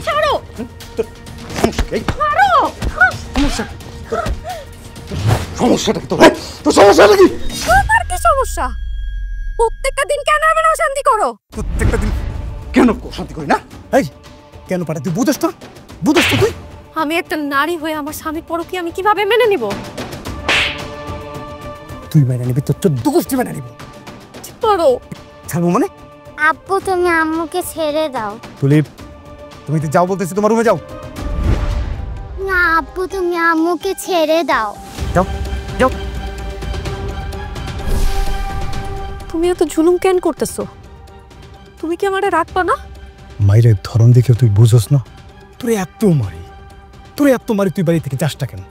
ছাড়ো। তোর সমস্যা কি? ছাড়ো। সমস্যা কি? সমস্যাটা কি তোর? তোর সমস্যাটা কি? তোমার কি সমস্যা? প্রত্যেকটা দিন কেন এমন অশান্তি করো? প্রত্যেকটা দিন কেন শান্তি করি না? এই কেন পারে তুই বুঝছ না? বুঝছ তুই? আমি একটা নারী হয়ে আমার স্বামীর পরকীয়া আমি কিভাবে মেনে নিব? তুই মেনে নিবি, তোর দুষ্টি মেনে নিব। ছাড়ো। ছাড়বো মানে? আব্বু তুমি আম্মুকে ছেড়ে দাও। তুলিপ, তুমি তো যাও বলতেছি, তোমার রুমে যাও। না আব্বু তুমি আম্মুকে ছেড়ে দাও। যাও যাও। তুমি এত জুলুম কেন করতেছো? তুমি কি আমারে রাখবা না? মায়ের ধরন দেখে তুই বুঝোস না? তোরে এত মারি, তুই বাড়ি থেকে যাসটা কেন?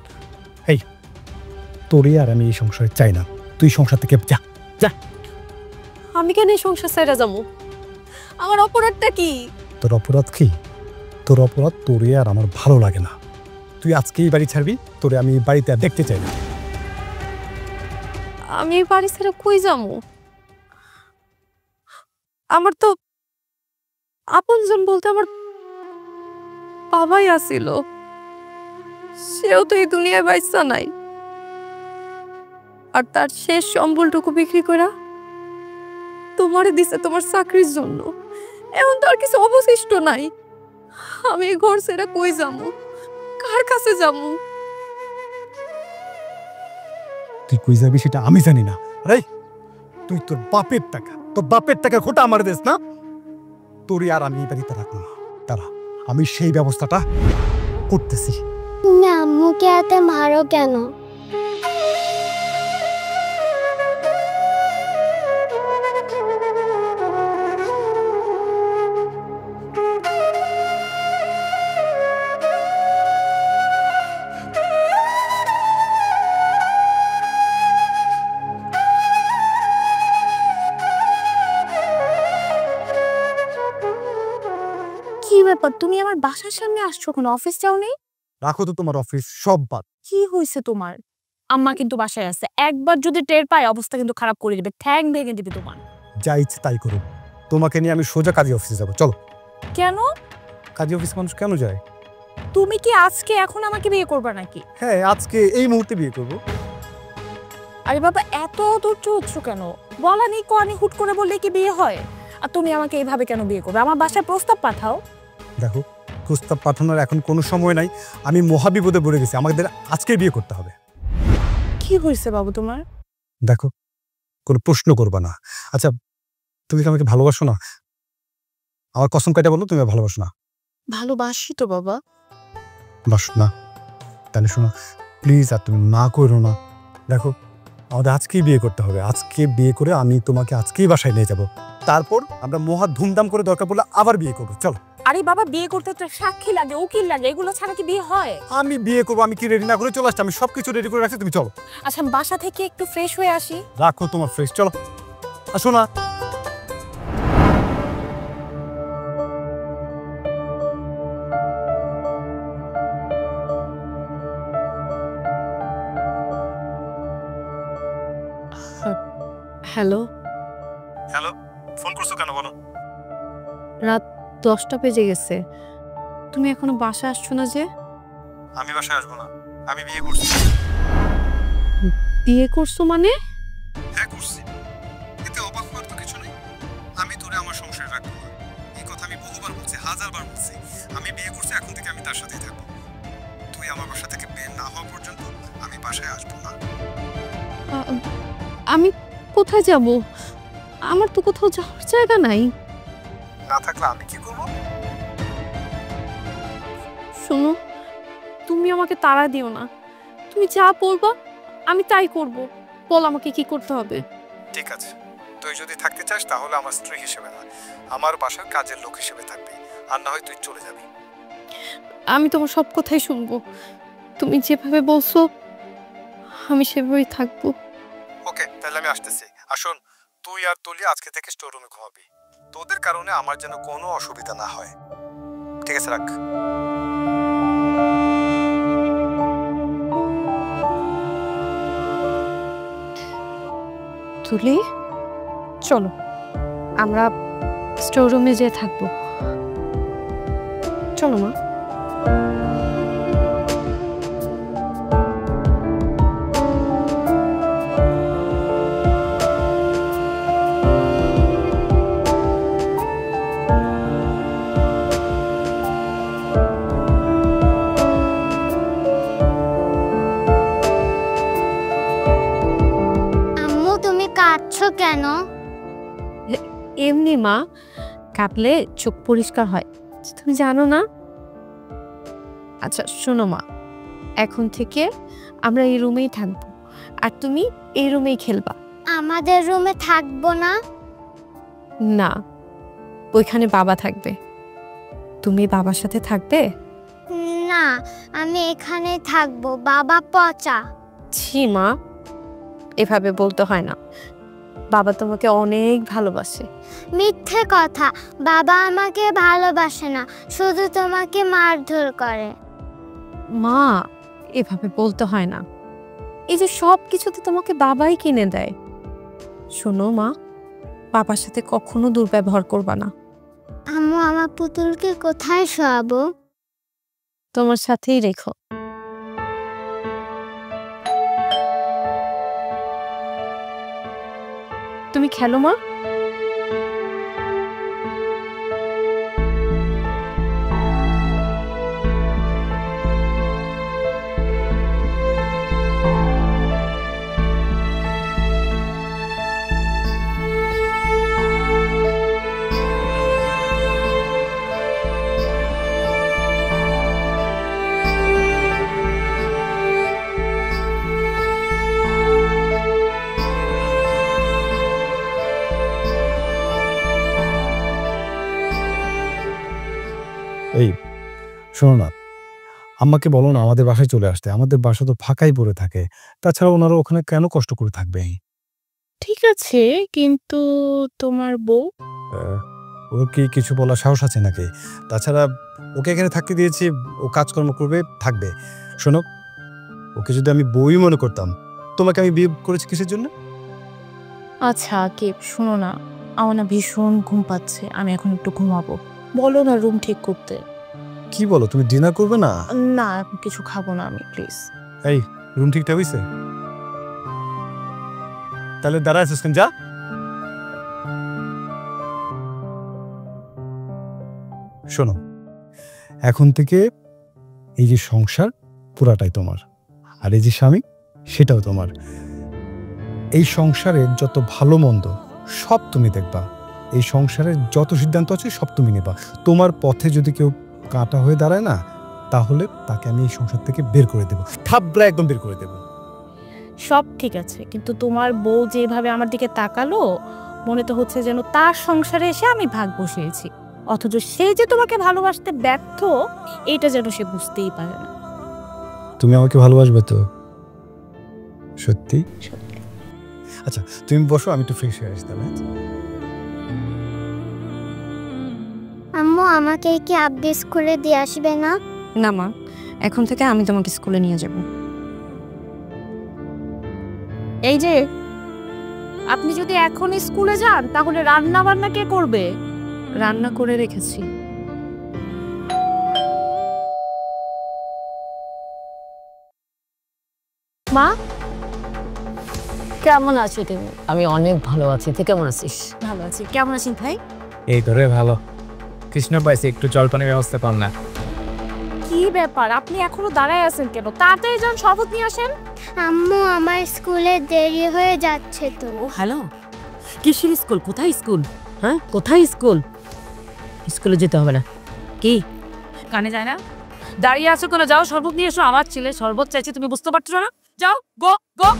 এই তোরে আর আমি এই সংসারে চাই না, তুই সংসার থেকে যা যা। আমি কেন এই সংসার ছেড়ে যাবো? আমার অপরাধটা কি? তোর অপরাধ কি? তোর অপরাধ তোরে আর আমার ভালো লাগে না। তুই আজকেই বাড়ি ছাড়বি, তোরে আমি বাড়িতে আর দেখতে চাই না। আমি এই বাড়ি ছেড়ে কই যাবো? আমার তো আপনজন বলতে আমার বাবাই আছিল, সেও তো এই দুনিয়ায় বাইসা নাই। আর তার শেষ সম্বলটুকু বিক্রি করা তোমারে দিছে তোমার চাকরির জন্য। এখন তো আর কিছু অবশিষ্ট নাই। আমি এই ঘর ছেড়ে কই যাবো? কার কাছে যাবো? তুই কই যাবি সেটা আমি জানি না। আরে তুই তোর বাপের টাকা খোটা আমার দেশ না? তোরে আর আমি এই বাড়িতে রাখবো না। তারা আমি সেই ব্যবস্থাটা করতেছি। তুমি আম্মুকে এত মারো কেন? কি ব্যাপার, তুমি আমার বাসার সামনে আসছো, কোনো অফিস যাও নেই? রাখো তো তোমার অফিস সব বাদ। কি হয়েছে তোমার? আম্মা কিন্তু বাসায় আছে, একবার যদি টের পায় অবস্থা কিন্তু খারাপ করে দিবে, ঠ্যাং ভেঙে দিবে তোমার। যা ইচ্ছে তাই করো, তোমাকে নিয়ে আমি সোজা কাজী অফিসে যাবো। চলো। কেন? কাজী অফিস মানুষ কেন যায়? তুমি কি আজকে এখন আমাকে বিয়ে করবা নাকি? হ্যাঁ, আজকে এই মুহূর্তে বিয়ে করবো। আরে বাবা, এত ধৈর্য হচ্ছ কেন? বলা নেই কনি, হুট করে বললে কি বিয়ে হয়? আর তুমি আমাকে এইভাবে কেন বিয়ে করবে? আমার বাসায় প্রস্তাব পাঠাও। দেখো, প্রস্তাব পাঠানোর এখন কোনো সময় নাই, আমি মহাবিপদে পড়ে গেছি, আমাদের আজকে বিয়ে করতে হবে। কি হয়েছে বাবু তোমার? দেখো, কোনো প্রশ্ন করবা না। আচ্ছা, তুমি কি আমাকে ভালোবাসো না? আমার কসম কাটা বলো, তুমি ভালোবাসো না? ভালোবাসি তো বাবা। বাসো না? তাহলে শোনো প্লিজ, আর তুমি না করো না। দেখো, আমাদের আজকেই বিয়ে করতে হবে। আজকে বিয়ে করে আমি তোমাকে আজকেই বাসায় নিয়ে যাব, তারপর আমরা মহা ধুমধাম করে দরকার পড়লে আবার বিয়ে করবো। চলো। আরে বাবা, বিয়ে করতে তো সাক্ষী লাগে, উকিল লাগে, এগুলো ছাড়া কি বিয়ে হয়? আমি বিয়ে করবো, আমি কি রেডি না করে চলে আসছি? আমি সবকিছু রেডি করে রাখছি, তুমি চলো। আচ্ছা, আমি বাসা থেকে একটু ফ্রেশ হয়ে আসি। রাখো তোমার ফ্রেশ, চলো। আসো না। হ্যালো। হ্যালো, ফোন করছো কেন বলো? রাত 10টা বেজে গেছে, তুমি এখনো বাসা আসছো না যে? আমি বাসায় আসবো না, আমি বিয়ে করছি। বিয়ে করছো মানে? হ্যাঁ করছি, এতে অবাক হওয়ার তো কিছু নেই। আমি তোরে আমার সংসারে রাখবো না, এই কথা আমি বহুবার বলছি, হাজারবার বলছি। আমি বিয়ে করছি, এখন থেকে আমি তার সাথেই থাকবো। তুই আমার বাসা থেকে বের না হওয়া পর্যন্ত আমি বাসায় আসবো না। আমি কোথায় যাব? আমার তো কোথাও যাওয়ার জায়গা নাই। না থাকলে আমি কি করবো? শোনো, তুমি আমাকে তাড়া দিও না। তুমি যা বলবা আমি তাই করব। বল আমাকে কি করতে হবে? ঠিক আছে, তুই যদি থাকতে চাস তাহলে আমার স্ত্রী হিসেবে না, আমার বাসার কাজের লোক হিসেবে থাকবি, আর না হয় তুই চলে যাবি। আমি তোমার সব কথাই শুনবো, তুমি যেভাবে বলছো আমি সেভাবেই থাকবো। ওকে, তাহলে আমি আসতেছি। আসুন, তুই আর তুলি আজকে থেকে স্টোর রুমে ঘুমাবি, তোদের কারণে আমার যেন কোনো অসুবিধা না হয়। ঠিক আছে, রাখ। তুলি, চলো আমরা স্টোর রুমে যেয়ে থাকবো। চলো মা। আম্মু তুমি কাঁদছো কেন? এমনি মা, কাঁদলে চোখ পরিষ্কার হয়, তুমি জানো না? আচ্ছা শোনো মা, এখন থেকে আমরা এই রুমেই থাকবো, আর তুমি এই রুমেই খেলবা। আমাদের রুমে থাকবো না? না, ওইখানে বাবা থাকবে। তুমি বাবার সাথে থাকবে? না, আমি এখানেই থাকবো, বাবা পচা। ছি মা, এভাবে বলতে হয় না, বাবা তোমাকে অনেক ভালোবাসে। মিথ্যে কথা, বাবা আমাকে ভালোবাসে না, শুধু তোমাকে মারধর করে। মা, এভাবে বলতে হয় না, এই যে সব কিছুতে তোমাকে বাবাই কিনে দেয়। শোনো মা, বাবার সাথে কখনো দুর্ব্যবহার করবা না। আম্মু আমার পুতুলকে কোথায় শোয়াবো? তোমার সাথেই রেখো। তুমি খেলো মা। এই শোনো না, আম্মাকে বলো না আমাদের বাসায় চলে আসতে। আমাদের বাসা তো ফাঁকাই পড়ে থাকে, তাছাড়া ওনারা ওখানে কেন কষ্ট করে থাকবে? ঠিক আছে, কিন্তু তোমার বউ? ওর কি কিছু বলার সাহস আছে নাকি? তাছাড়া ওকে এখানে থাকতে দিয়েছি, ও কাজকর্ম করবে, থাকবে। শোনো, ওকে যদি আমি বই মনে করতাম, তোমাকে আমি বিয়ে করেছি কিসের জন্য? আচ্ছা কে, শোনো না, আমার না ভীষণ ঘুম পাচ্ছে, আমি এখন একটু ঘুমাবো। বলো না রুম ঠিক করতে। কি বলো, তুমি ডিনার করবে না? না, এখন কিছু খাবো না আমি, প্লিজ। এই রুম ঠিকঠাক হয়েছে? তাহলে দাঁড়া আছিস কেন, যা। শোনো, এখন থেকে এই যে সংসার পুরাটাই তোমার, আর এই যে স্বামী সেটাও তোমার। এই সংসারের যত ভালো মন্দ সব তুমি দেখবা, এই সংসারের যত সিদ্ধান্ত আছে সব তুমি নেবা। তোমার পথে যদি কেউ কাঁটা হয়ে দাঁড়ায় না, তাহলে তাকে আমি এই সংসার থেকে বের করে দেবো, থাবড়া একদম বের করে দেবো। সব ঠিক আছে, কিন্তু তোমার বউ যেভাবে আমার দিকে তাকালো, মনে তো হচ্ছে যেন তার সংসারে এসে আমি ভাগ বসিয়েছি, অথচ সে যে তোমাকে ভালোবাসতে ব্যর্থ, এটা যেন সে বুঝতেই পারে না। তুমি আমাকে ভালোবাসবে তো? সত্যি? সত্যি। আচ্ছা তুমি বসো, আমি একটু ফ্রেশ হয়ে আসতাম। আম্মু আমাকে কি আপনি স্কুলে দিয়ে আসবে না? না মা, এখন থেকে আমি তোমাকে স্কুলে নিয়ে যাব। এই যে, আপনি যদি এখন স্কুলে যান তাহলে রান্না বান্না কে করবে? রান্না করে রেখেছি। মা, কেমন আছো তুমি? আমি অনেক ভালো আছি, তুই কেমন আছিস? ভালো আছি। কেমন আছেন ভাই? এই ধরে ভালো। কৃষ্ণ পাইছে, একটু জলপানের ব্যবস্থা কর না। কি ব্যাপার, আপনি এখনো দাঁড়ায় আছেন কেন? তাড়াতাড়ি যান, শরবত নিয়ে আসেন। আম্মু আমার স্কুলে দেরি হয়ে যাচ্ছে তো। ও হ্যালো, কিসের স্কুল? কোথায় স্কুল? হ্যাঁ কোথায় স্কুল? স্কুলে যেতে হবে না। কি কানে যায় না? দাঁড়িয়ে আছো কেন? যাও শরবত নিয়ে এসো। আমার ছেলে শরবত চাইছে, তুমি বুঝতে পারছো না? যাও, গো গো।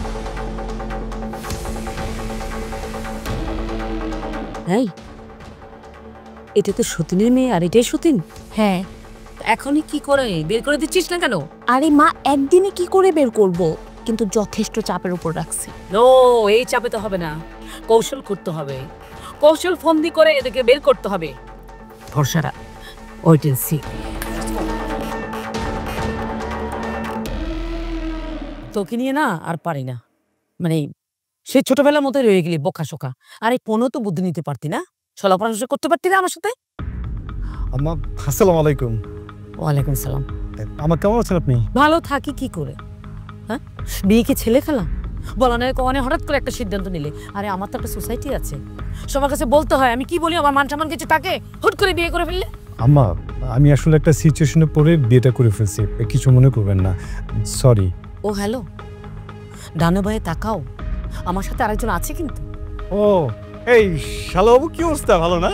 এই, এটা তো সতীনের মেয়ে, আর এটাই সতীন? হ্যাঁ। এখনই কি করে বের করে দিচ্ছিস না কেন? আরে মা, একদিনে কি করে বের করব? কিন্তু যথেষ্ট চাপের উপর রাখছি। নো, এই চাপে তো হবে না, কৌশল করতে হবে। কৌশল ফন্দি করে এদেরকে বের করতে হবে। ভরসারা, ওয়েট এন্ড সি। তোকে নিয়ে না আর পারি না, মানে সে ছোটবেলার মতো রয়ে গেলি বোকা শোকা। আরে কোনো তো বুদ্ধি নিতে পারতি না, চলাফেরা করতে পারতি না আমার সাথে? আম্মা আসসালামু আলাইকুম। ওয়ালাইকুম সালাম। আমার কেমন আছেন আপনি? ভালো থাকি কি করে? হ্যাঁ, বিয়ে কি ছেলে খেলা? বলা নয় কনে হঠাৎ করে একটা সিদ্ধান্ত নিলে। আরে আমার তো একটা সোসাইটি আছে, সবার কাছে বলতে হয়। আমি কি বলি আমার মান সম্মান কিছু থাকে? হুট করে বিয়ে করে ফেললে। আম্মা, আমি আসলে একটা সিচুয়েশনে পড়ে বিয়েটা করে ফেলছি, কিছু মনে করবেন না, সরি। ও হ্যালো, ডানে বায়ে তাকাও, আমার সাথে আরেকজন আছে কিন্তু। ও এই শালাবাবু, কি অবস্থা? ভালো না?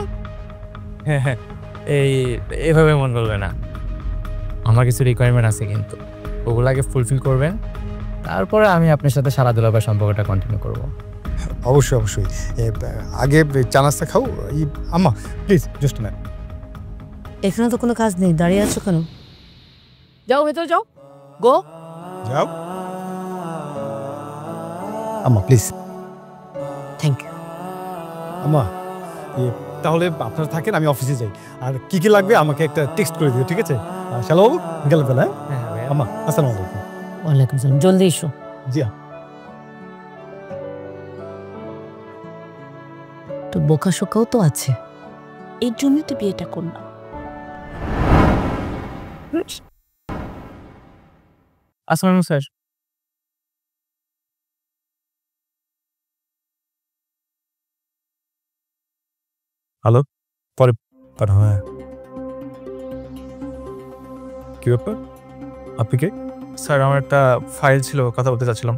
হ্যাঁ হ্যাঁ, এভাবে মন করবে না। আমার কিছু রিকোয়ারমেন্ট আছে কিন্তু ওগুলাকে ফুলফিল করবেন, তারপরে আমি আপনার সাথে সারা দুলাভাই সম্পর্কটা কন্টিনিউ করব। অবশ্যই অবশ্যই। আগে চা নাস্তা খাও। আম্মা প্লিজ জাস্ট না। এখানে তো কোনো কাজ নেই, দাঁড়িয়ে আছো কেন? যাও ভেতরে যাও, গো যাও। আম্মা প্লিজ। Thank you. আম্মা তাহলে আপনারা থাকেন, আমি অফিসে যাই। আর কি কি লাগবে আমাকে একটা টেক্সট করে দিও, ঠিক আছে? শালাবাবু গেলে ফেলা। হ্যাঁ আম্মা আসসালামু আলাইকুম। ওয়ালাইকুম সালাম, জলদি এসো। জি। তো বোকা শোকাও তো আছে, এর জন্যই তো বিয়েটা করলাম। আসসালামু স্যার। হ্যালো, পরে পাঠাও। হ্যাঁ, কি ব্যাপার? আপনি কে? স্যার আমার একটা ফাইল ছিল, কথা বলতে চাচ্ছিলাম।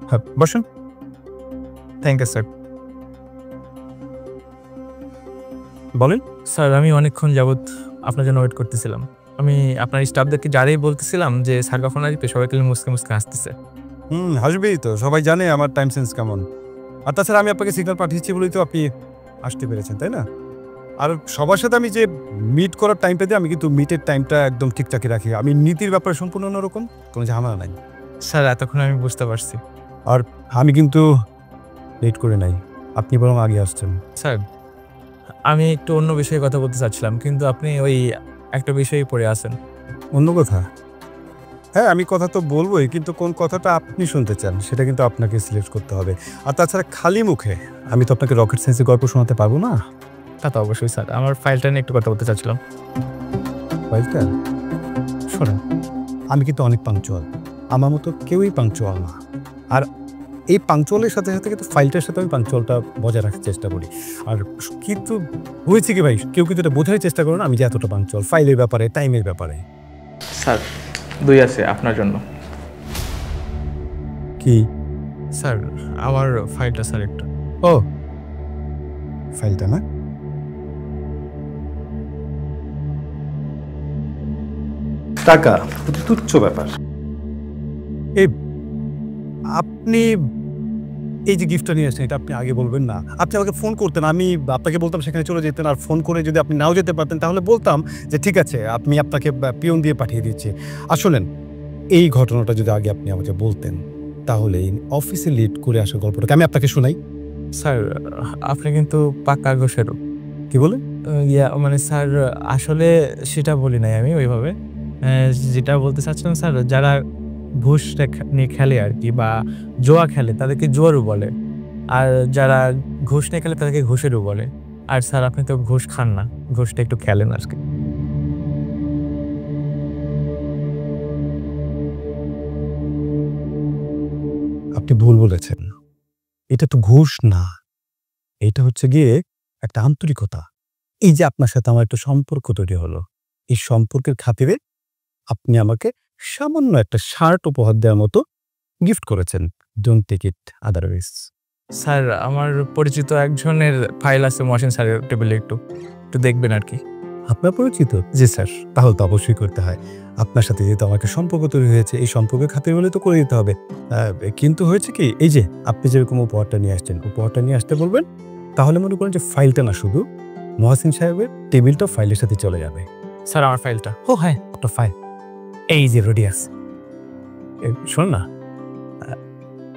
হ্যাঁ বসুন। Thank you sir. বলেন। স্যার আমি অনেকক্ষণ যাবৎ আপনার জন্য ওয়েট করতেছিলাম। আমি আপনার স্টাফদেরকে যারাই বলতেছিলাম যে স্যার কখন আসবে, সবাইকে মুসকে মুসকে আসতেছে। হাসবেই তো, সবাই জানে আমার টাইম সেন্স কেমন। আর তাছাড়া আমি আপনাকে সিগন্যাল পাঠিয়েছি বলেই তো আপনি আসতে পেরেছেন, তাই না? আর সবার সাথে আমি যে মিট করার টাইমটা দিই, আমি কিন্তু মিটের টাইমটা একদম ঠিকঠাকই রাখি। আমি নীতির ব্যাপারে সম্পূর্ণ অন্যরকম, কোনো ঝামেলা নাই। স্যার এতক্ষণ আমি বুঝতে পারছি। আর আমি কিন্তু লেট করে নাই, আপনি বরং আগে আসছেন। স্যার আমি একটু অন্য বিষয়ে কথা বলতে চাচ্ছিলাম, কিন্তু আপনি ওই একটা বিষয়ে পড়ে আছেন। অন্য কথা? হ্যাঁ, আমি কথা তো বলবোই, কিন্তু কোন কথাটা আপনি শুনতে চান সেটা কিন্তু আপনাকে সিলেক্ট করতে হবে। আর তাছাড়া খালি মুখে আমি তো আপনাকে রকেট সায়েন্সের গল্প শোনাতে পারবো না। তা তো অবশ্যই স্যার, আমার ফাইলটা নিয়ে একটু কথা বলতে চাচ্ছিলাম। ফাইলটা শোনেন, আমি কিন্তু অনেক পাংচুয়াল, আমার মতো কেউই পাংচুয়াল না। আর এই পাংচুয়ালের সাথে সাথে কিন্তু ফাইলটার সাথে আমি পাংচুয়ালটা বজায় রাখার চেষ্টা করি। আর কিন্তু হয়েছে কি ভাই, কেউ কিন্তু এটা বোঝার চেষ্টা করে না আমি যে এতটা পাংচুয়াল ফাইলের ব্যাপারে, টাইমের ব্যাপারে। স্যার 2 আছে আপনার জন্য। কি? স্যার আমার ফাইলটা স্যার একটু। ও ফাইলটা না, টাকা অতি তুচ্ছ ব্যাপার। আপনি এই যে গিফটটা নিয়ে আসছেন, এটা আপনি আগে বলবেন না? আপনি আমাকে ফোন করতেন, আমি আপনাকে বলতাম সেখানে চলে যেতেন। আর ফোন করে যদি আপনি নাও যেতে পারতেন তাহলে বলতাম যে ঠিক আছে, আপনি আপনাকে পিয়ন দিয়ে পাঠিয়ে দিচ্ছি। আসলেন এই ঘটনাটা যদি আগে আপনি আমাকে বলতেন, তাহলে এই অফিসে লেট করে আসা গল্পটাকে আমি আপনাকে শোনাই। স্যার আপনি কিন্তু পাক্কা ঘোষেরও। কি বলে? মানে স্যার আসলে সেটা বলি নাই আমি ওইভাবে। যেটা বলতে চাচ্ছিলাম স্যার, যারা ঘুষ নিয়ে খেলে আর কি, বা জোয়া খেলে তাদেরকে জোয়ারও বলে, আর যারা ঘুষ নিয়ে খেলে তাদেরকে ঘুষেরও বলে। আর স্যার আপনি তো ঘুষ খান না, ঘুষটা একটু খেলেন আর কি। আপনি ভুল বলেছেন, এটা তো ঘুষ না, এটা হচ্ছে গিয়ে একটা আন্তরিকতা। এই যে আপনার সাথে আমার একটা সম্পর্ক তৈরি হলো, এই সম্পর্কের খাতিরে আপনি আমাকে সামান্য একটা শার্ট উপহার দেওয়ার মতো গিফট করেছেন। Don't take it otherwise. Sir আমার পরিচিত একজনের ফাইল আছে মহসিন স্যারের টেবিলে, একটু দেখবেন আর কি। আপনার পরিচিত? জি স্যার, তাহলে তো অবশ্যই করতে হয়। আপনার সাথে যেহেতু আমাকে সম্পর্ক তৈরি হয়েছে, এই সম্পর্কের খাতির হলে তো করে দিতে হবে। কিন্তু হয়েছে কি, এই যে আপনি যেরকম উপহারটা নিয়ে আসছেন, উপহারটা নিয়ে আসতে বলবেন, তাহলে মনে করেন যে ফাইলটা না, শুধু মহসিন সাহেবের টেবিলটা ফাইলের সাথে চলে যাবে। স্যার আমার ফাইলটা। ও হ্যাঁ, একটা ফাইল এই যে রেডিয়াস। শোন না,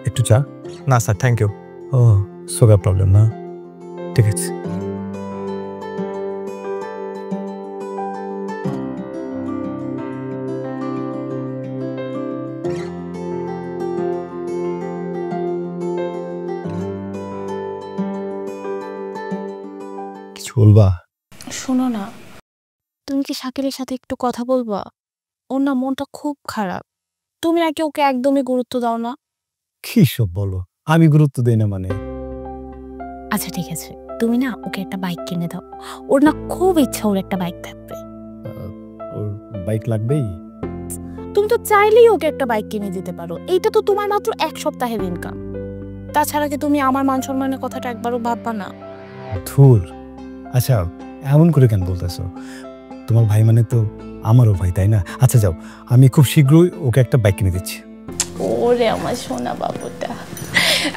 একটু চা? না স্যার থ্যাংক ইউ। ও সুগার প্রবলেম না? ঠিক আছে। কিছু বলবা? শোনো না, তুমি কি শাকিলের সাথে একটু কথা বলবা? ওর না মনটা খুব খারাপ। তুমি নাকি ওকে একদমই গুরুত্ব দাও না। কি সব বলো? আমি গুরুত্ব দেই না মানে? আচ্ছা ঠিক আছে, তুমি না ওকে একটা বাইক কিনে দাও। ওর না খুব ইচ্ছা ওর একটা বাইক থাকবে। ওর বাইক লাগবেই? তুমি তো চাইলেই ওকে একটা বাইক কিনে দিতে পারো। এইটা তো তোমার মাত্র 1 সপ্তাহের ইনকাম। তাছাড়া কি তুমি আমার মান সম্মানের কথাটা একবারও ভাববা না? ধুর, আচ্ছা এমন করে কেন বলতেছো? তোমার ভাই মানে তো আমারও ভাই, তাই না? আচ্ছা যাও, আমি খুব শীঘ্রই ওকে একটা বাইক কিনে দিচ্ছি। ওরে আমার সোনা বাবুটা।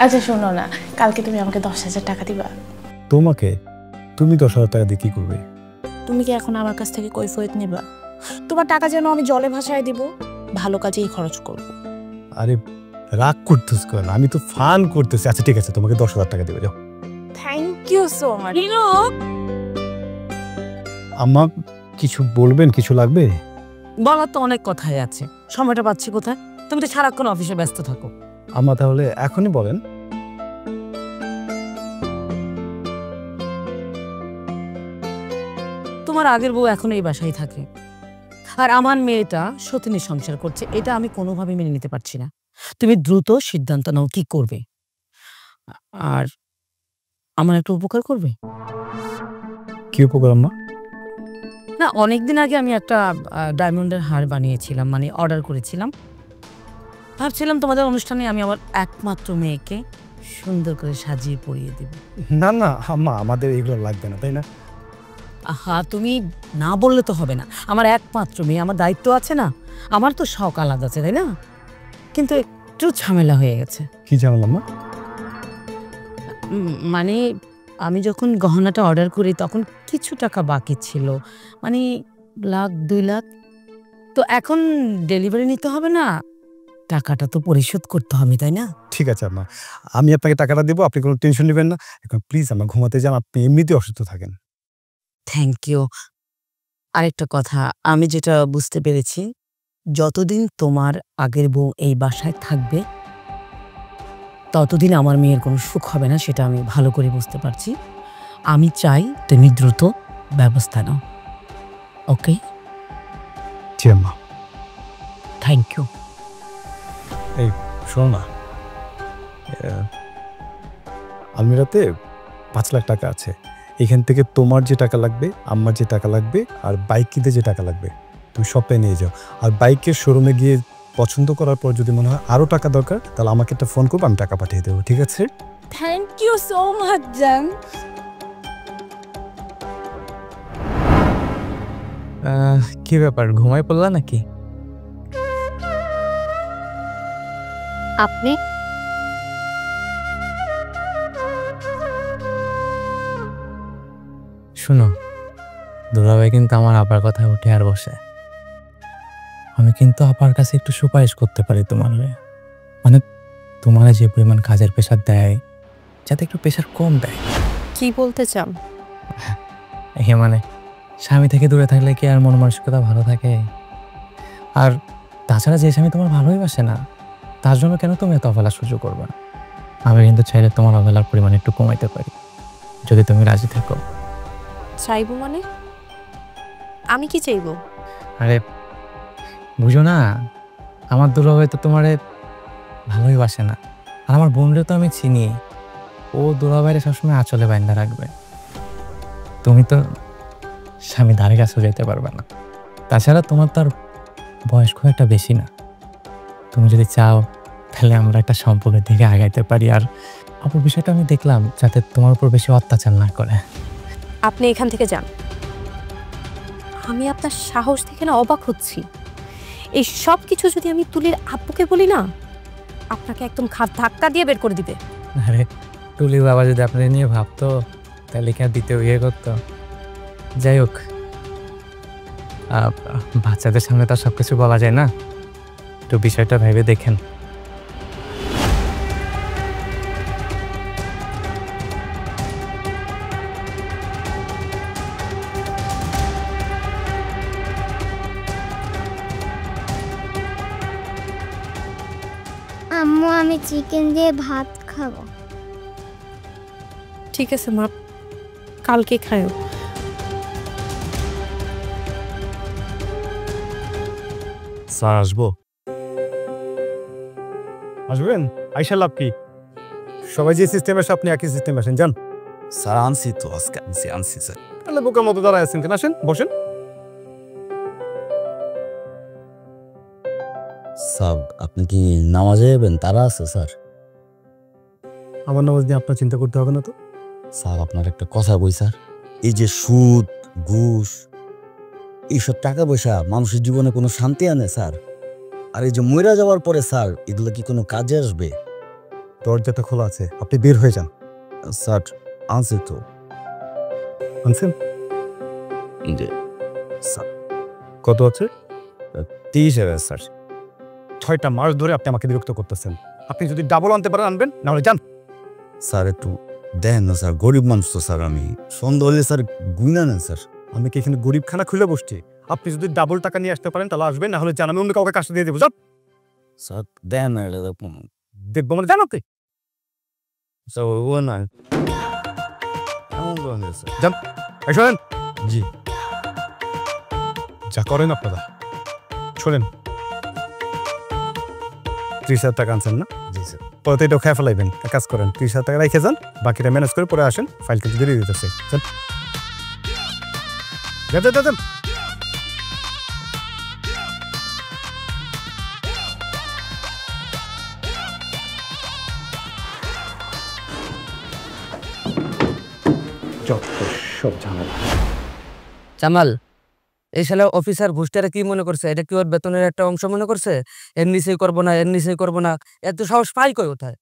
আচ্ছা শোনো না, কালকে তুমি আমাকে 10,000 টাকা দিবা। তোমাকে? তুমি 10,000 টাকা দিয়ে কি করবে? তুমি কি এখন আমার কাছ থেকে কৈফিয়ত নেবা? তোমার টাকা যেন আমি জলে ভাসায় দিব, ভালো কাজেই খরচ করব। আরে রাগ করতেছ কেন? আমি তো ফান করতেছি। আচ্ছা ঠিক আছে, তোমাকে 10,000 টাকা দেবো, যাও। Thank you so much. আম্মা কিছু বলবেন? কিছু লাগবে? বলার তো অনেক কথাই আছে, সময়টা পাচ্ছি কোথায়? তুমি তো সারাক্ষণ অফিসে ব্যস্ত থাকো। আম্মা তাহলে এখনই বলেন। তোমার আগের বউ এখন এই বাসায় থাকে, আর আমার মেয়েটা সতীনের সংসার করছে। এটা আমি কোনোভাবে মেনে নিতে পারছি না। তুমি দ্রুত সিদ্ধান্ত নাও কি করবে, আর আমার একটা উপকার করবে। কি উপকার আম্মা? না, অনেকদিন আগে আমি একটা ডায়মন্ডের হার বানিয়েছিলাম, মানে অর্ডার করেছিলাম। ভাবছিলাম তোমাদের অনুষ্ঠানে আমি আমার একমাত্র মেয়েকে সুন্দর করে সাজিয়ে পরিয়ে দেব। না না আম্মা, আমাদের এগুলো লাগবে না, তাই না? আহা, তুমি না বললে তো হবে না। আমার একমাত্র মেয়ে, আমার দায়িত্ব আছে না? আমার তো শখ আলাদা আছে, তাই না? কিন্তু একটু ঝামেলা হয়ে গেছে। কি ঝামেলা আম্মা? মানে আমি যখন গহনাটা অর্ডার করি তখন কিছু টাকা বাকি ছিল, মানে 1,00,000-2,00,000। তো এখন ডেলিভারি নিতে হবে না, টাকাটা তো পরিশোধ করতে হবে, তাই না? ঠিক আছে আম্মা, আমি আপনাকে টাকাটা দেবো, আপনি কোনো টেনশন নেবেন না। এখন প্লিজ আমার ঘুমাতে যান, আপনি এমনিতেই অসুস্থ থাকেন। Thank you. আরেকটা কথা, আমি যেটা বুঝতে পেরেছি, যতদিন তোমার আগের বউ এই বাসায় থাকবে ততদিন আমার মেয়ের কোনো সুখ হবে না, সেটা আমি ভালো করে বুঝতে পারছি। আমি চাই তুমি দ্রুত ব্যবস্থা নাও। ওকে? জি আম্মা। Thank you. এই শোনো না, আলমিরাতে 5 লাখ টাকা আছে। এখান থেকে তোমার যে টাকা লাগবে, আম্মার যে টাকা লাগবে, আর বাইক কিনতে যে টাকা লাগবে, তুমি সবটাই নিয়ে যাও। আর বাইকের শোরুমে গিয়ে পছন্দ করার পর যদি মনে হয় আরও টাকা দরকার, তাহলে আমাকে একটা ফোন করবো, আমি টাকা পাঠিয়ে দেবো। ঠিক আছে? থ্যাংক ইউ সো মাচ জান। কি ব্যাপার, ঘুমাই পড়লা নাকি? আপনি? শোনো, দুলাভাই কিন্তু আমার আপার কথা উঠে আর বসে। আমি কিন্তু আপার কাছে একটু সুপারিশ করতে পারি তোমার হয়ে। মানে তোমার যে পরিমাণ কাজের প্রেশার দেয়, যাতে একটু প্রেশার কম দেয়। কি বলতে চান? মানে স্বামী থেকে দূরে থাকলে কি আর মন মানসিকতা ভালো থাকে? আর তাছাড়া যে স্বামী তোমার ভালোই বাসে না, তার জন্য কেন তুমি এত অবহেলা সহ্য করবে? আমি কিন্তু চাইলে তোমার অবহেলার পরিমাণ একটু কমাইতে পারি, যদি তুমি রাজি থাকো। চাইবো মানে? আমি কি চাইবো? আরে বুঝো না, আমার দুলাভাই তো তোমারে ভালোই বাসে না। আর আমার বোনরে তো আমি চিনি, ও দুলাভাইরে সবসময় আঁচলে বাইন্ধা রাখবে। তুমি তো স্বামী ধারে কাছেও যেতে পারবে না। তাছাড়া তোমার তার বয়স খুব একটা বেশি না। তুমি যদি চাও তাহলে আমরা একটা সম্পর্কের দিকে আগাইতে পারি। আর অপর বিষয়টা আমি দেখলাম, যাতে তোমার উপর বেশি অত্যাচার না করে। আপনি এখান থেকে যান। আমি আপনার সাহস দেখে না অবাক হচ্ছি। এই সব কিছু যদি আমি তুলির আব্বুকে বলি না, আপনাকে একদম ঘাট ধাক্কা দিয়ে বের করে দিবে। আরে তুলি বাবা যদি আপনাদের নিয়ে ভাবতো, তাহলে কি আর দ্বিতীয় বিয়ে করতো? যাই হোক, বাচ্চাদের সামনে তো সব কিছু বলা যায় না, একটু বিষয়টা ভেবে দেখেন। আম্মু আমি চিকেন দিয়ে ভাত খাবো। ঠিক আছে মা, কালকে খায়ো। স্যার আসবো? আসবেন? আইসা লাভ কি? সবাই যে সিস্টেমে আসে আপনি একই সিস্টেমে আসেন, যান। স্যার আনছি তো আজকে আনছি স্যার। তাহলে বোকার মতো দাঁড়ায় আছেন কেন? আসেন, বসেন। স্যার আপনি কি নামাজে যাবেন? তারা আছে স্যার। আমার নামাজ নিয়ে আপনার চিন্তা করতে হবে না তো। স্যার আপনার একটা কথা বই স্যার, এই যে সুদ ঘুষ এইসব টাকা পয়সা মানুষের জীবনে কোনো শান্তি আনে স্যার? আর এই যে মইরা যাওয়ার পরে স্যার এগুলো কি কোনো কাজে আসবে? দরজাটা খোলা আছে, আপনি বের হয়ে যান। স্যার আনছি তো। আনছেন? জি স্যার। কত আছে? 30,000 স্যার। 6টা মাস ধরে আপনি আমাকে বিরক্ত করতেছেন। আপনি যদি ডাবল আনতে পারেন আনবেন, না হলে যান। স্যার একটু দেন না স্যার, গরিব মানুষ তো স্যার। আমি সন্ধ্যা হলে স্যার গুইনা নেন স্যার। আমি কি এখানে গরিবখানা খুলে বসছি? আপনি যদি ডাবল টাকা নিয়ে আসতে পারেন তাহলে আসবেন, না হলে জান, আমি অন্য কাউকে কাজটা দিয়ে দেবো। যান। স্যার দেন না, এটা দেখবো মানে জান আপনি। স্যার ও না এমন করেন না, স্যার। যান, এই শোনেন। জি যা করেন আপনারা শোনেন। 30,000 টাকা আনছেন না? জি স্যার। পরে তো এটাও খেয়ে ফেলাইবেন। এক কাজ করেন, 30,000 টাকা রেখে যান, বাকিটা ম্যানেজ করে পরে আসেন। ফাইল কিন্তু দিয়ে দিতেছে। যান যান যান যান। সব ঝামেলা। জামাল, এই শালা অফিসার ঘুষটারে কি মনে করছে? এটা কি ওর বেতনের একটা অংশ মনে করছে? এর নিচেই করবো না, এর নিচেই করবো না, এত সাহস পাই কই কোথায়?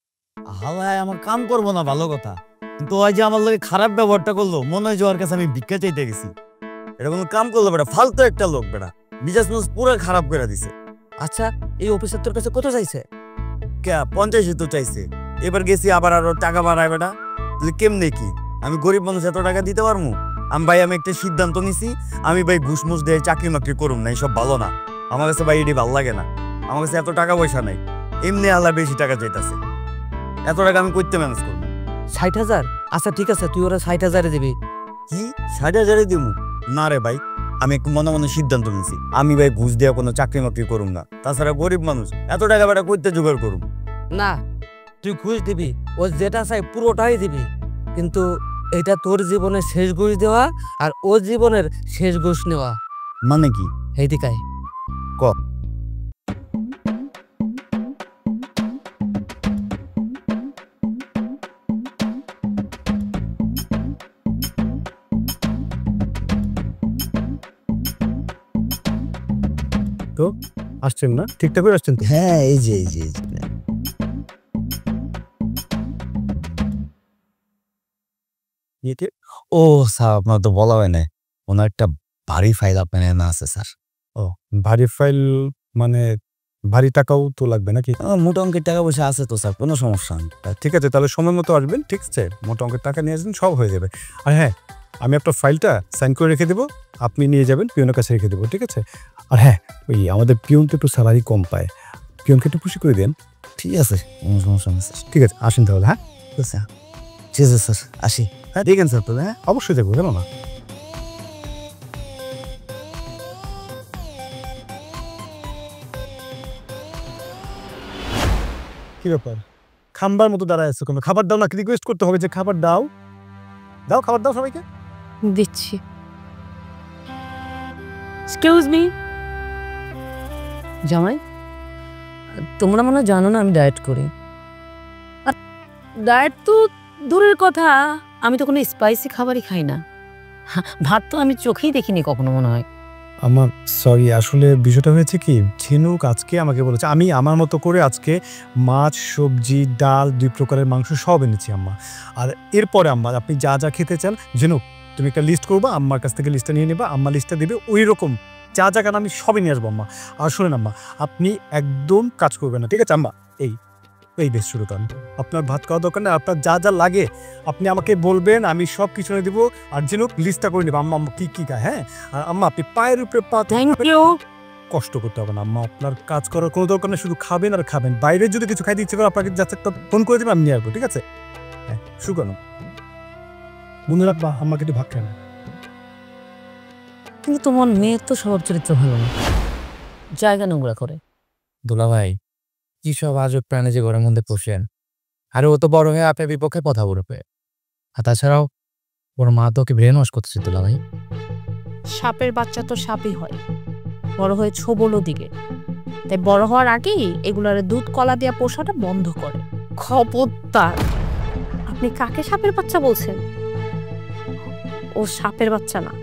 হালায় আমার কাম করবো না ভালো কথা, কিন্তু ওই যে আমার লোকে খারাপ ব্যবহারটা করলো, মনে হয় যে ওর কাছে আমি ভিক্ষা চাইতে গেছি। এটা কোনো কাম করলো বেটা, ফালতু একটা লোক বেটা, মিজাজ মুজ পুরো খারাপ করে দিছে। আচ্ছা, এই অফিসার তোর কাছে কত চাইছে? কে 50 তো চাইছে। এবার গেছি আবার আরো টাকা বাড়ায় বেটা। তাহলে কেমনে কি আমি গরিব মানুষ এত টাকা দিতে পারবো? আমি একটা সিদ্ধান্ত নিছি, আমি ভাই ঘুষ মুষ দিয়ে চাকরি মাকরি করুম না, এইসব ভালো না আমার কাছে ভাই। এটি ভালো লাগে না, আমার কাছে এত টাকা পয়সা নাই। এমনি আল্লাহ বেশি টাকা চাইতেছে, এত টাকা আমি করতে ম্যানেজ করবো। 60,000? আচ্ছা ঠিক আছে, তুই ওরা 60,000 দিবি। কি 60,000 দিব? না রে ভাই, আমি একটু মনে মনে সিদ্ধান্ত নিছি, আমি ভাই ঘুষ দেওয়া কোনো চাকরি মাকরি করুম না। তাছাড়া গরিব মানুষ এত টাকা বেটা করতে জোগাড় করুম না, তুই ঘুষ দিবি, ও যেটা চাই পুরোটাই দিবি, কিন্তু এটা তোর জীবনের শেষ ঘুষ দেওয়া আর ও জীবনের শেষ ঘুষ নেওয়া। মানে কি? এই দিকায় ক। তো আসছেন না? ঠিকঠাক করে আসছেন তো? হ্যাঁ এই যে ও স্যার আপনার তো বলা হয় না, ওনার একটা ভারী ফাইল আপনার না আছে স্যার। ও ভারী ফাইল মানে ভারী টাকাও তো লাগবে নাকি? মোটা অঙ্কের টাকা পয়সা আছে তো স্যার, কোনো সমস্যা নেই। ঠিক আছে, তাহলে সময় মতো আসবেন। ঠিক আছে, মোটা অঙ্কের টাকা নিয়ে আসবেন, সব হয়ে যাবে। আর হ্যাঁ, আমি আপনার ফাইলটা সাইন করে রেখে দেবো, আপনি নিয়ে যাবেন, পিওনের কাছে রেখে দেবো। ঠিক আছে? আর হ্যাঁ, ওই আমাদের পিওন তো একটু স্যালারি কম পায়, পিওনকে একটু খুশি করে দেন। ঠিক আছে, কোনো সমস্যা নেই স্যার। ঠিক আছে, আসেন তাহলে। হ্যাঁ ঠিক আছে স্যার, আসি। হ্যাঁ দেখেন স্যার তাহলে। হ্যাঁ অবশ্যই দেখবো, কেন না। কি ব্যাপার, খাম্বার মতো দাঁড়ায় আছো কেন? খাবার দাও না, কি রিকোয়েস্ট করতে হবে যে খাবার দাও? দাও, খাবার দাও সবাইকে। দিচ্ছি। এক্সকিউজ মি জামাই, তোমরা মনে হয় জানো না আমি ডায়েট করি। আর ডায়েট তো দূরের কথা, আমি তো কোনো স্পাইসি খাবারই খাই না। ভাত তো আমি চোখেই দেখিনি কখনো মনে হয়। আমার সরি, আসলে বিষয়টা হয়েছে কি, ঝিনুক আজকে আমাকে বলেছে আমি আমার মতো করে আজকে মাছ, সবজি, ডাল, 2 প্রকারের মাংস সব এনেছি আম্মা। আর এরপরে আম্মা আপনি যা যা খেতে চান, ঝিনুক তুমি একটা লিস্ট করবা, আম্মার কাছ থেকে লিস্টটা নিয়ে নেবা, আম্মা লিস্টটা দেবে, ওই রকম যা যা কেন আমি সবই নিয়ে আসবো আম্মা। আর শোনেন আম্মা, আপনি একদম কাজ করবেন না, ঠিক আছে আম্মা? এই বেশ শুরু করেন, আপনার ভাত খাওয়া দরকার নেই, আপনার যা যা লাগে আপনি আমাকে বলবেন, আমি সব কিছু নিয়ে দেবো। আর ঝিনুক লিস্টটা করে নেবো আম্মা, আম্মা কি কি খায়। হ্যাঁ, আর আম্মা আপনি পায়ের উপরে পা, থ্যাংক ইউ। কষ্ট করতে হবে না আম্মা, আপনার কাজ করার কোনো দরকার নেই, শুধু খাবেন আর খাবেন। বাইরে যদি কিছু খাইতে ইচ্ছে করে আপনাকে যাচ্ছে একটা ফোন করে দেবেন, আমি নিয়ে আসবো। ঠিক আছে? হ্যাঁ, শুরু করুন। মনে রাখবা আম্মাকে একটু ভাত খায় না। কিন্তু তোমার মেয়ের তো স্বভাব চরিত্র ভালো না। জায়গা নোংরা করে। দুলা ভাই কি সব আজব প্রাণে যে ঘরের মধ্যে পোষেন, আরে ও তো বড় হয়ে আপনার বিপক্ষে কথা বলবে। আর তাছাড়াও ওর মা তো ওকে ব্রেন ওয়াশ করতেছে দুলা ভাই। সাপের বাচ্চা তো সাপই হয়, বড় হয়ে ছোবলো দিকে। তাই বড় হওয়ার আগেই এগুলার দুধ কলা দিয়া পোষাটা বন্ধ করে। খবরদার! আপনি কাকে সাপের বাচ্চা বলছেন? ও সাপের বাচ্চা না,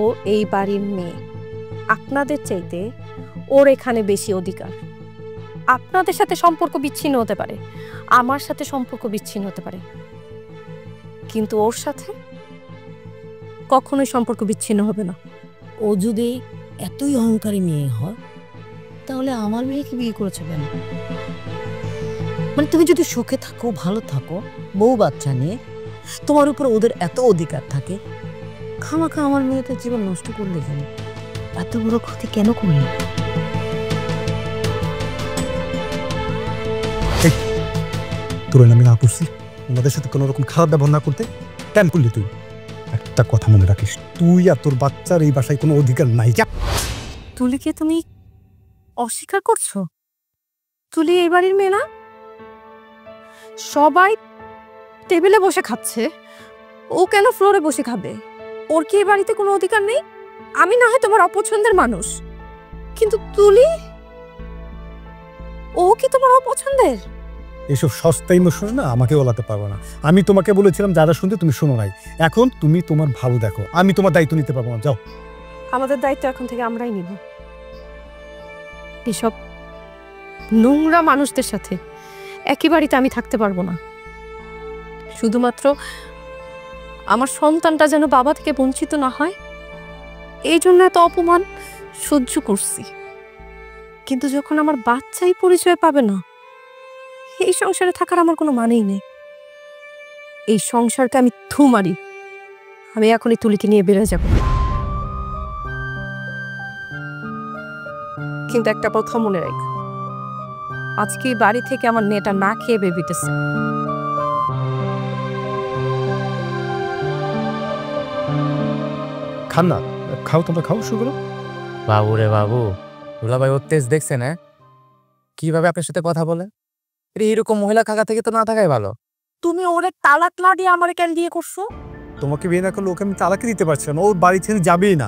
ও এই বাড়ির মেয়ে। আপনাদের চাইতে ওর এখানে বেশি অধিকার। আপনাদের সাথে সম্পর্ক বিচ্ছিন্ন হতে পারে, আমার সাথে সম্পর্ক বিচ্ছিন্ন হতে পারে, কিন্তু ওর সাথে কখনোই সম্পর্ক বিচ্ছিন্ন হবে না। ও যদি এতই অহংকারী মেয়ে হয় তাহলে আমার মেয়েকে বিয়ে করেছে কেন? মানে তুমি যদি সুখে থাকো, ভালো থাকো, বউ বাচ্চা নিয়ে, তোমার উপর ওদের এত অধিকার থাকে, খামাখা আমার মেয়েদের জীবন নষ্ট করলে কেন? এত বড় ক্ষতি কেন করলে? তোর আমি না করছি ওনাদের সাথে কোনো রকম খারাপ ব্যবহার না করতে, কেন করলি তুই? একটা কথা মনে রাখিস, তুই আর তোর বাচ্চার এই বাসায় কোনো অধিকার নাই। যা। তুলিকে তুমি অস্বীকার করছো? তুলি এই বাড়ির মেয়ে না? সবাই টেবিলে বসে খাচ্ছে, ও কেন ফ্লোরে বসে খাবে? ওর কি এই বাড়িতে কোনো অধিকার নেই? আমি না হয় তোমার অপছন্দের মানুষ, কিন্তু তুলি, ও কি তোমার অপছন্দের? এসব সস্তা ইমোশন না আমাকে ওলাতে পারবো না। আমি তোমাকে বলেছিলাম যারা শুনতে, তুমি শোনো নাই। এখন তুমি তোমার ভালো দেখো, আমি তোমার দায়িত্ব নিতে পারবো না। যাও। আমাদের দায়িত্ব এখন থেকে আমরাই নিব। এসব নোংরা মানুষদের সাথে একই বাড়িতে আমি থাকতে পারবো না। শুধুমাত্র আমার সন্তানটা যেন বাবা থেকে বঞ্চিত না হয়, এই জন্য এত অপমান সহ্য করছি। কিন্তু যখন আমার বাচ্চাই পরিচয় পাবে না, এই সংসারে থাকার আমার কোনো মানেই নেই। এই সংসারকে আমি থু মারি। আমি এখনই তুলিকে নিয়ে বেরোয় যাব। কিন্তু একটা কথা মনে রাখ, আজকে এই বাড়ি থেকে আমার মেয়েটা না খেয়ে বেবিতেছে। খান না, খাও, তোমরা খাও, শুরু করো। বাবু রে বাবু, দুলা ভাই ওর তেজ দেখছেন? হ্যাঁ, কিভাবে আপনার সাথে কথা বলে? এরকম মহিলা কাকা থেকে তো না থাকাই ভালো। তুমি ওরে তালাক না দিয়ে আমার কেন বিয়ে করছো? তোমাকে বিয়ে না করলে ওকে আমি তালাকে দিতে পারছি না, ওর বাড়ি ছেড়ে যাবেই না।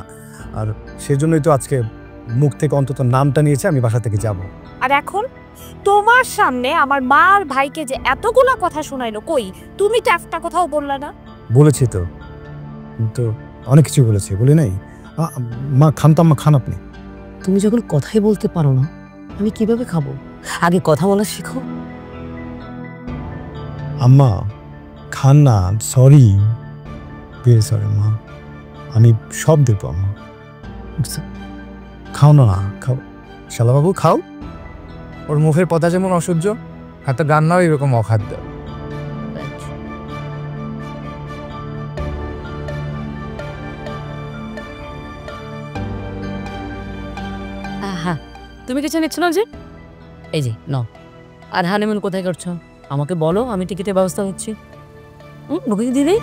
আর সেজন্যই তো আজকে মুখ থেকে অন্তত নামটা নিয়েছে, আমি বাসা থেকে যাব। আর এখন তোমার সামনে আমার মা আর ভাইকে যে এতগুলা কথা শোনাইলো, কই তুমি তো একটা কথাও বললা না? বলেছি তো, তো অনেক কিছু বলেছি, বলি নাই? মা খান তো, আম্মা খান আপনি। তুমি যখন কথাই বলতে পারো না, আমি কিভাবে খাবো? আগে কথা বলা শিখো। আম্মা খান না, সরি, ভেরি সরি মা, আমি সব দেবো আম্মা। খাও না, খাও শালাবাবু, খাও। ওর মুখের কথা যেমন অসহ্য, হাতের রান্নাও এরকম অখাদ্য। হ্যাঁ, তুমি কিছু নিচ্ছ না যে? এই যে নাও। আর হানিমুন কোথায় করছো আমাকে বলো, আমি টিকিটের ব্যবস্থা করছি। বুকিং দিদি।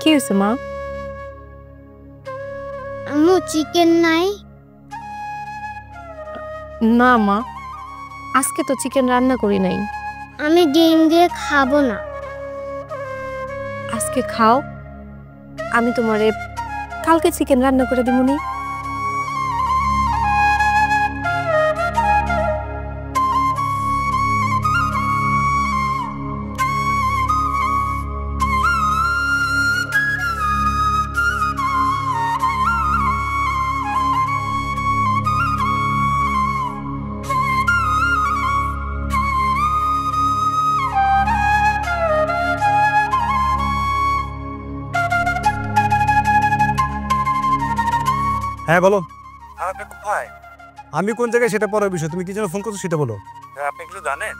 কি হয়েছে মা? আম্মু চিকেন নাই? না মা, আজকে তো চিকেন রান্না করি নাই। আমি ডিম দিয়ে খাবো না। আজকে খাও, আমি তোমারে কালকে চিকেন রান্না করে দিমুনি। হ্যাঁ বলো। আর আপনি কোথায়? আমি কোন জায়গায় সেটা পরের বিষয়, তুমি কি জন্য ফোন করছো সেটা বলো। আপনি কিছু জানেন?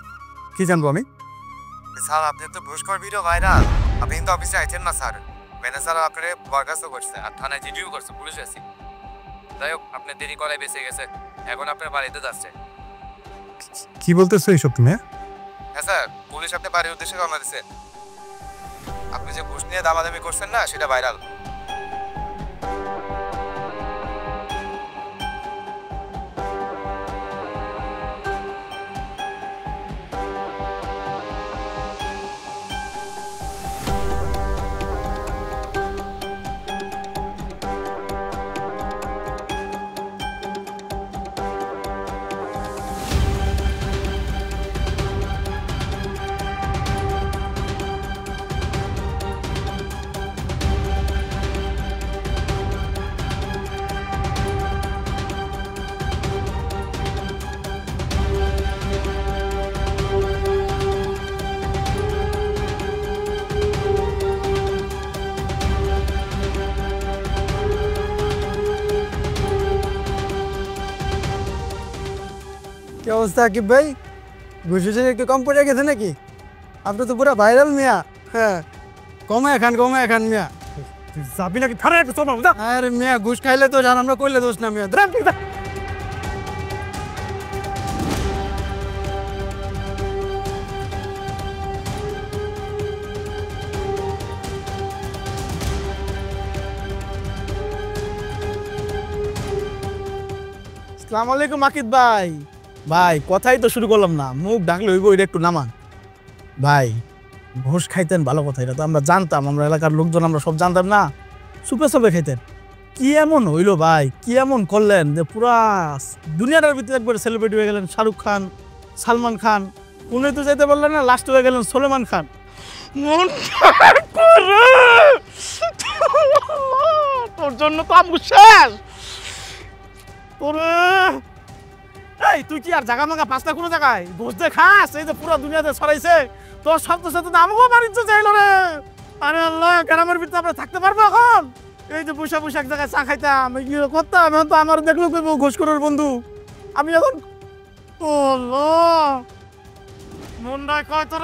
কি জানবো আমি? স্যার আপনি তো ঘুষখোর ভিডিও ভাইরাল, আপনি কিন্তু অফিসে আইছেন না স্যার। ম্যানেজার আপনারে বরখাস্ত করছে আর থানায় জিডিও করছে, পুলিশ আছে। যাই হোক আপনি দেরি করায় বেঁচে গেছে, এখন আপনার বাড়িতে যাচ্ছে। কি বলতেছো এইসব তুমি? হ্যাঁ স্যার, পুলিশ আপনার বাড়ির উদ্দেশ্যে রওনা দিচ্ছে। আপনি যে ঘুষ নিয়ে দামাদামি করছেন না, সেটা ভাইরাল। কি অবস্থা আকিব ভাই? ঘুষে একটু কম পড়ে গেছে নাকি? আপনি তো পুরো ভাইরাল মিয়া। হ্যাঁ, কমে খান মিয়া। যাবি নাকি থানায়? একটু চলো না। আরে মিয়া, ঘুষ খাইলে তো জান, আমরা কইলে দোষ না মিয়া। আসসালামু আলাইকুম আকিব ভাই। ভাই কথাই তো শুরু করলাম না, মুখ ডাকলে হইব, এটা একটু নামান। ভাই ঘুষ খাইতেন ভালো কথা, এটা তো আমরা জানতাম, আমরা এলাকার লোকজন আমরা সব জানতাম না। সুপে সুপে খাইতেন। কি এমন হইলো ভাই, কি এমন করলেন যে পুরা দুনিয়াটার ভিতরে একবারে সেলিব্রিটি হয়ে গেলেন? শাহরুখ খান, সালমান খান, উনি তো যেতে পারলেন না, লাস্ট হয়ে গেলেন সলেমান খান। তোর জন্য তো আমি শেষ। এই তুই কি আর জায়গা মাগা পাঁচটা কোনো জায়গায় ঘুষ দে খাস? এই যে পুরো দুনিয়াতে ছড়াইছে, তোর শব্দ সাথে আমাকেও বাণিজ্য চাইল রে। আরে আল্লাহ, গ্রামের ভিতরে আমরা থাকতে পারবো এখন? এই যে বৈশাখ বৈশাখ জায়গায় চা খাইতাম, এগুলো করতাম, এখন তো আমার দেখলো ঘুষ করার বন্ধু। আমি এখন মনটায় কয় তোর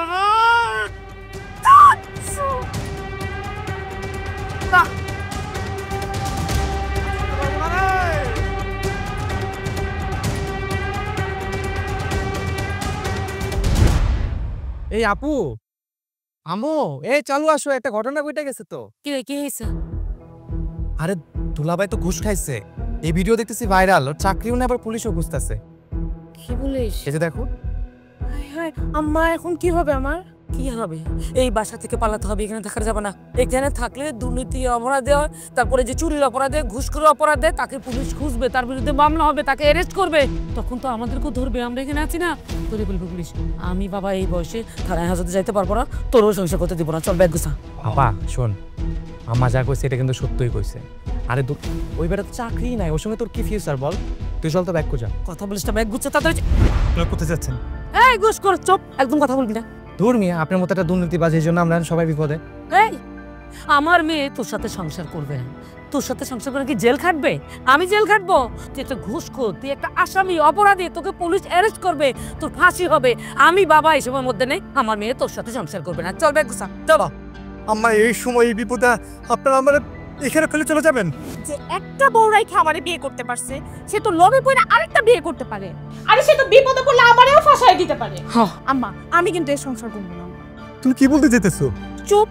এই আপু, আমো, এই চালু আসো, একটা ঘটনা ঘটে গেছে তো। কি হয়েছে? আরে দুলাভাই তো ঘুষ খাইছে, এই ভিডিও দেখতেছি ভাইরাল, ওর চাকরিও না, আবার পুলিশও খুঁজতেছে। কি বলিস? এই যে দেখো। আম্মা এখন কি হবে আমার? কি হবে? এই বাসা থেকে পালাতে হবে, এখানে থাকা যাবে না। এখানে থাকলে দুর্নীতি অপরাধে হয়, তারপরে যে চুরির অপরাধে, ঘুষখোরের অপরাধে তাকে পুলিশ খুঁজবে, তার বিরুদ্ধে মামলা হবে, তাকে অ্যারেস্ট করবে, তখন তো আমাদেরকেও ধরবে। আমরা এখানে আছি না, তোরে বলবো পুলিশ। আমি বাবা এই বয়সে থানায় হাজতে যাইতে পারবো না, তোরও সংসার করতে দিব না। চল ব্যাগ গুছা। বাবা শোন, আম্মা যা কইছে এটা কিন্তু সত্যই কইছে। আরে ওই বেটা তো চাকরি নাই, ওর সঙ্গে তোর কি ফিউচার বল? তুই চল তো ব্যাগ গুছা। কথা বলিস না, ব্যাগ গুছা তাড়াতাড়ি। কোথায় যাচ্ছেন? এই ঘুষখোর, চুপ, একদম কথা বলবি না। দূর মিয়া, আপনার মতো একটা দুর্নীতিবাজ, এই জন্য আমরা সবাই বিপদে। এই আমার মেয়ে তোর সাথে সংসার করবে না, তোর সাথে সংসার করে কি জেল খাটবে? আমি জেল খাটবো? তুই একটা ঘুষখোর, তুই একটা আসামি, অপরাধী, তোকে পুলিশ অ্যারেস্ট করবে, তোর ফাঁসি হবে। আমি বাবা এসবের মধ্যে নেই, আমার মেয়ে তোর সাথে সংসার করবে না। চল ব্যাগ গুছা, চল। আম্মা এই সময় এই বিপদে আপনারা আমার এখানে ফেলে চলে যাবেন? যে একটা বউ রাইখা আমারে বিয়ে করতে পারছে, সে তো লোভে পড়ে আরেকটা বিয়ে করতে পারে। আরে সে তো বিপদে পড়লে আমারেও ফাঁসাই দিতে পারে। আম্মা, আমি কিন্তু এই সংসার করব না। তুমি কি বলতে যেতেছো? চুপ,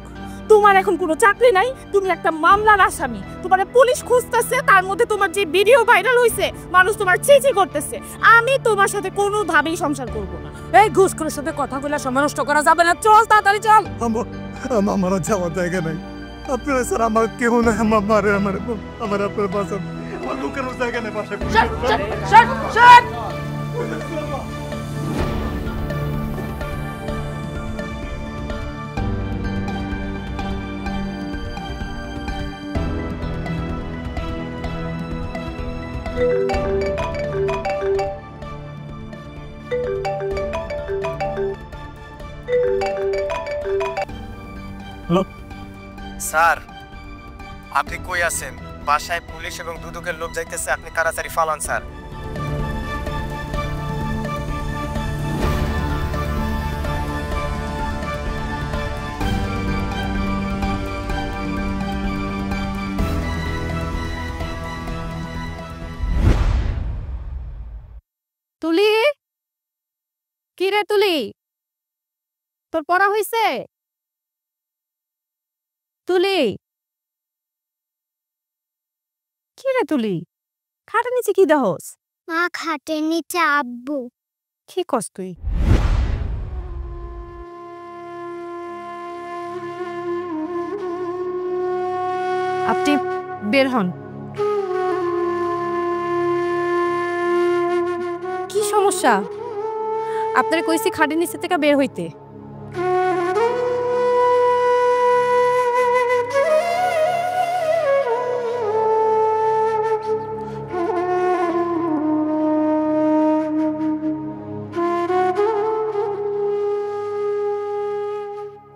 তোমার এখন কোনো চাকরি নাই, তুমি একটা মামলার আসামি, তোমার পুলিশ খুঁজতেছে, তার মধ্যে তোমার যে ভিডিও ভাইরাল হইছে মানুষ তোমার চিচি করতেছে। আমি তোমার সাথে কোনোভাবেই সংসার করব না। এই ঘুষখোরের সাথে কথা বলে সময় নষ্ট করা যাবে না, চল তাড়াতাড়ি চল। আমার যাওয়ার জায়গা নাই। আপনারা স্যার আমার কেউ নাই, আমার আপনার বাসা আমার লোকের জায়গা নেই বাসায়। স্যার আপনি কই আছেন? বাসায় পুলিশ এবং দুদকের লোক যাইতেছে, আপনি তাড়াতাড়ি ফালান স্যার। তুলি, কি রে তুলি, তোর পড়া হইছে? তুলি, কি রে তুলি, খাটের নিচে কি দহস? মা খাটের নিচে আব্বু। কি কস তুই? আপনি বের হন। কি সমস্যা? আপনার কইছি খাটের নিচে থেকে বের হইতে।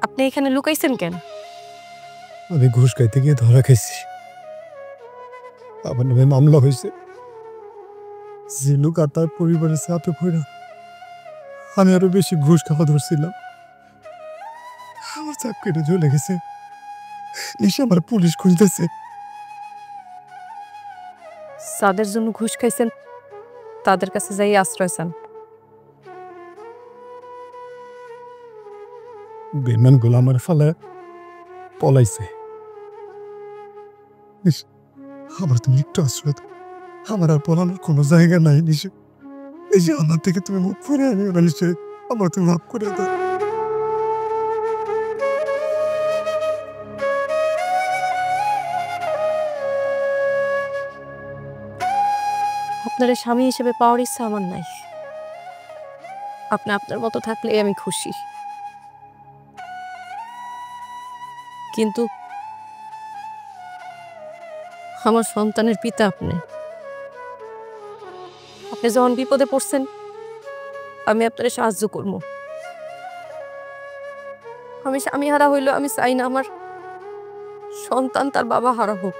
আপনি এখানে লুকাইছেন কেন? আমি ঘুষ খাইতে গিয়ে ধরা খাইছি, আমার নামে মামলা হয়েছে। জিলুক আর তার পরিবারের চাপে পড়া আমি আরো বেশি ঘুষ খাওয়া ধরছিলাম। আমার চাকরিটা চলে গেছে, নিশা আমার পুলিশ খুঁজতেছে। যাদের জন্য ঘুষ খাইছেন তাদের কাছে যাই আশ্রয় চান। বেমান গুলো আমার ফালে পলাইছে। আমার তুমি একটু আশ্রয় দাও, আমার আর পলানোর কোনো জায়গা নাই। নিশে এই যে আমার থেকে তুমি মুখ করে আনি ওরা, নিশ্চয় আমার তুমি মাফ করে দাও। আপনার স্বামী হিসেবে পাওয়ার ইচ্ছা আমার নাই। আপনি আপনার মতো থাকলে আমি খুশি, কিন্তু আমার সন্তানের পিতা আপনি। আপনি যখন বিপদে পড়ছেন আমি আপনার সাহায্য করব। আমি স্বামী হারা হইলেও আমি চাই না আমার সন্তান তার বাবা হারা হোক।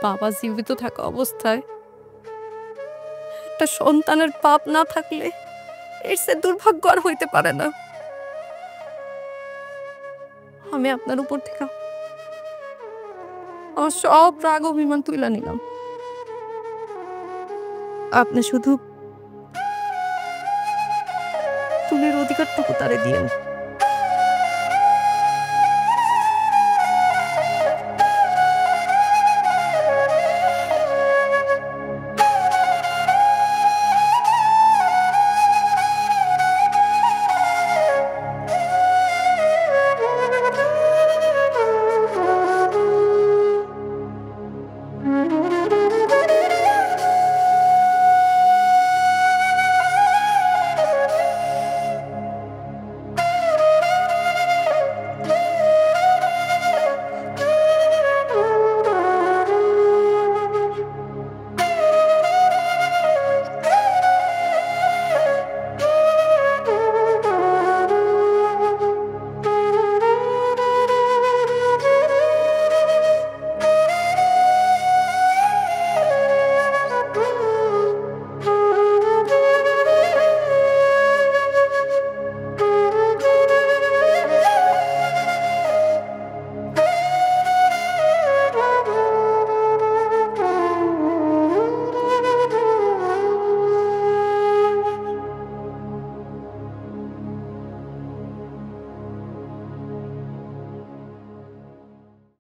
বাবা জীবিত থাকা অবস্থায় একটা সন্তানের পাপ না থাকলে এর চেয়ে দুর্ভাগ্য আর হইতে পারে না। আমি আপনার উপর থেকে আমার সব রাগ অভিমান তুলে নিলাম। আপনি শুধু তুলির অধিকারটুকু তারে দিয়েন।